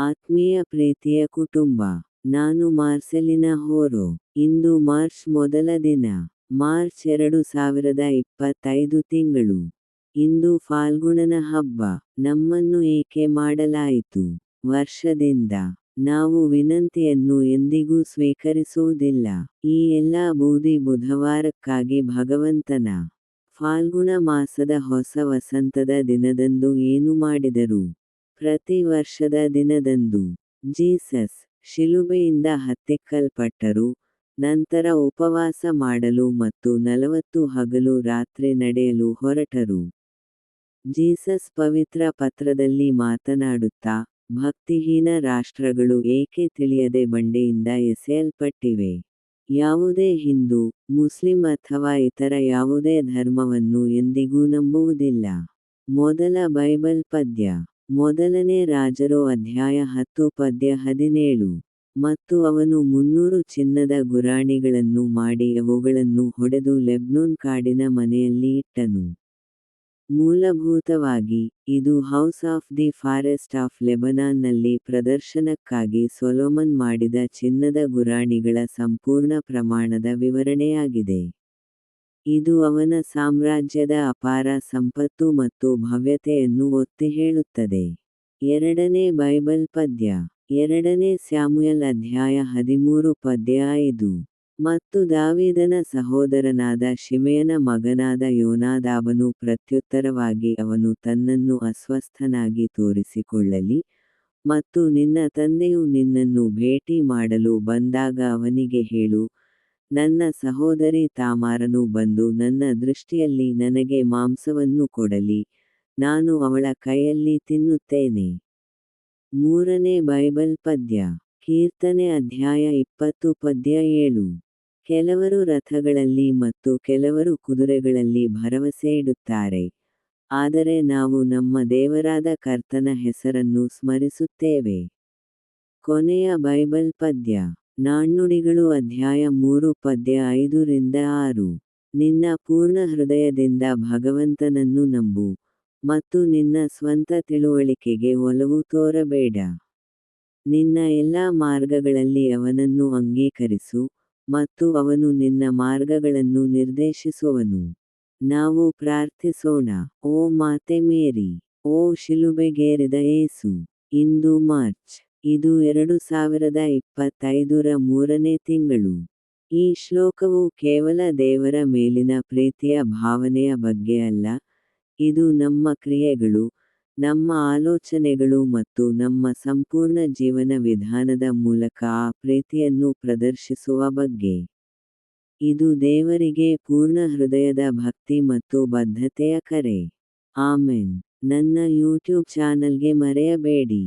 ಆತ್ಮೀಯ ಪ್ರೀತಿಯ ಕುಟುಂಬ, ನಾನು ಮಾರ್ಸೆಲಿನಾ ಹೋರೋ. ಇಂದು ಮಾರ್ಚ್ ಮೊದಲ ದಿನ. ಮಾರ್ಚ್ 2025 ತಿಂಗಳು. ಇಂದು ಫಾಲ್ಗುಣನ ಹಬ್ಬ. ನಮ್ಮನ್ನು ಏಕೆ ಮಾಡಲಾಯಿತು? ವರ್ಷದಿಂದ ನಾವು ವಿನಂತಿಯನ್ನು ಎಂದಿಗೂ ಸ್ವೀಕರಿಸುವುದಿಲ್ಲ. ಈ ಎಲ್ಲಾ ಬೂದಿ ಬುಧವಾರಕ್ಕಾಗಿ ಭಗವಂತನ ಫಾಲ್ಗುಣ ಮಾಸದ ಹೊಸ ವಸಂತದ ದಿನದಂದು ಏನು ಮಾಡಿದರು? ಪ್ರತಿ ವರ್ಷದ ದಿನದಂದು ಜೀಸಸ್ ಶಿಲುಬೆಯಿಂದ ಹತ್ತಿಕ್ಕಲ್ಪಟ್ಟರು, ನಂತರ ಉಪವಾಸ ಮಾಡಲು ಮತ್ತು 40 ಹಗಲು ರಾತ್ರಿ ನಡೆಯಲು ಹೊರಟರು. ಜೀಸಸ್ ಪವಿತ್ರ ಪತ್ರದಲ್ಲಿ ಮಾತನಾಡುತ್ತಾ, ಭಕ್ತಿಹೀನ ರಾಷ್ಟ್ರಗಳು ಏಕೆ ತಿಳಿಯದೆ ಬಂಡೆಯಿಂದ ಎಸೆಯಲ್ಪಟ್ಟಿವೆ. ಯಾವುದೇ ಹಿಂದೂ, ಮುಸ್ಲಿಂ ಅಥವಾ ಇತರ ಯಾವುದೇ ಧರ್ಮವನ್ನು ಎಂದಿಗೂ ನಂಬುವುದಿಲ್ಲ. ಮೊದಲ ಬೈಬಲ್ ಪದ್ಯ. ಮೊದಲನೇ ರಾಜರು ಅಧ್ಯಾಯ 10 ಪದ್ಯ 17. ಮತ್ತು ಅವನು 300 ಚಿನ್ನದ ಗುರಾಣಿಗಳನ್ನು ಮಾಡಿ ಅವುಗಳನ್ನು ಹೊಡೆದು ಲೆಬ್ನೋನ್ ಕಾಡಿನ ಮನೆಯಲ್ಲಿ ಇಟ್ಟನು. ಮೂಲಭೂತವಾಗಿ, ಇದು house of the forest of ಲೆಬನಾನ್ನಲ್ಲಿ ಪ್ರದರ್ಶನಕ್ಕಾಗಿ ಸೊಲೊಮನ್ ಮಾಡಿದ ಚಿನ್ನದ ಗುರಾಣಿಗಳ ಸಂಪೂರ್ಣ ಪ್ರಮಾಣದ ವಿವರಣೆಯಾಗಿದೆ. ಇದು ಅವನ ಸಾಮ್ರಾಜ್ಯದ ಅಪಾರ ಸಂಪತ್ತು ಮತ್ತು ಭವ್ಯತೆಯನ್ನು ಒತ್ತಿ ಹೇಳುತ್ತದೆ. ಎರಡನೇ ಬೈಬಲ್ ಪದ್ಯ. ಎರಡನೇ ಸ್ಯಾಮುಯಲ್ ಅಧ್ಯಾಯ 13 ಪದ್ಯ 5. ಮತ್ತು ದಾವೀದನ ಸಹೋದರನಾದ ಶಿಮೆಯನ ಮಗನಾದ ಯೋನಾದಾಬನು ಪ್ರತ್ಯುತ್ತರವಾಗಿ, ಅವನು ತನ್ನನ್ನು ಅಸ್ವಸ್ಥನಾಗಿ ತೋರಿಸಿಕೊಳ್ಳಲಿ, ಮತ್ತು ನಿನ್ನ ತಂದೆಯು ನಿನ್ನನ್ನು ಭೇಟಿ ಮಾಡಲು ಬಂದಾಗ ಅವನಿಗೆ ಹೇಳು, ನನ್ನ ಸಹೋದರಿ ತಾಮಾರನು ಬಂದು ನನ್ನ ದೃಷ್ಟಿಯಲ್ಲಿ ನನಗೆ ಮಾಂಸವನ್ನು ಕೊಡಲಿ, ನಾನು ಅವಳ ಕೈಯಲ್ಲಿ ತಿನ್ನುತ್ತೇನೆ. ಮೂರನೇ ಬೈಬಲ್ ಪದ್ಯ. ಕೀರ್ತನೆ ಅಧ್ಯಾಯ 20 ಪದ್ಯ 7. ಕೆಲವರು ರಥಗಳಲ್ಲಿ ಮತ್ತು ಕೆಲವರು ಕುದುರೆಗಳಲ್ಲಿ ಭರವಸೆ ಇಡುತ್ತಾರೆ, ಆದರೆ ನಾವು ನಮ್ಮ ದೇವರಾದ ಕರ್ತನ ಹೆಸರನ್ನು ಸ್ಮರಿಸುತ್ತೇವೆ. ಕೊನೆಯ ಬೈಬಲ್ ಪದ್ಯ. ನಾಣ್ಣುಡಿಗಳು ಅಧ್ಯಾಯ 3 ಪದ್ಯ 5-6. ನಿನ್ನ ಪೂರ್ಣ ಹೃದಯದಿಂದ ಭಗವಂತನನ್ನು ನಂಬು, ಮತ್ತು ನಿನ್ನ ಸ್ವಂತ ತಿಳುವಳಿಕೆಗೆ ಒಲವು ತೋರಬೇಡ. ನಿನ್ನ ಎಲ್ಲಾ ಮಾರ್ಗಗಳಲ್ಲಿ ಅವನನ್ನು ಅಂಗೀಕರಿಸು, ಮತ್ತು ಅವನು ನಿನ್ನ ಮಾರ್ಗಗಳನ್ನು ನಿರ್ದೇಶಿಸುವನು. ನಾವು ಪ್ರಾರ್ಥಿಸೋಣ. ಓ ಮಾತೆ ಮೇರಿ, ಓ ಶಿಲುಬೆಗೇರಿದ ಯೇಸು. ಇಂದು ಮಾರ್ಚ್. ಇದು 2025ರ 3ನೇ ತಿಂಗಳು. ಈ ಶ್ಲೋಕವು ಕೇವಲ ದೇವರ ಮೇಲಿನ ಪ್ರೀತಿಯ ಭಾವನೆಯ ಬಗ್ಗೆ ಅಲ್ಲ, ಇದು ನಮ್ಮ ಕ್ರಿಯೆಗಳು, ನಮ್ಮ ಆಲೋಚನೆಗಳು ಮತ್ತು ನಮ್ಮ ಸಂಪೂರ್ಣ ಜೀವನ ವಿಧಾನದ ಮೂಲಕ ಆ ಪ್ರೀತಿಯನ್ನು ಪ್ರದರ್ಶಿಸುವ ಬಗ್ಗೆ. ಇದು ದೇವರಿಗೆ ಪೂರ್ಣ ಹೃದಯದ ಭಕ್ತಿ ಮತ್ತು ಬದ್ಧತೆಯ ಕರೆ. ಆಮೆನ್. ನನ್ನ ಯೂಟ್ಯೂಬ್ ಚಾನಲ್ಗೆ ಮರೆಯಬೇಡಿ.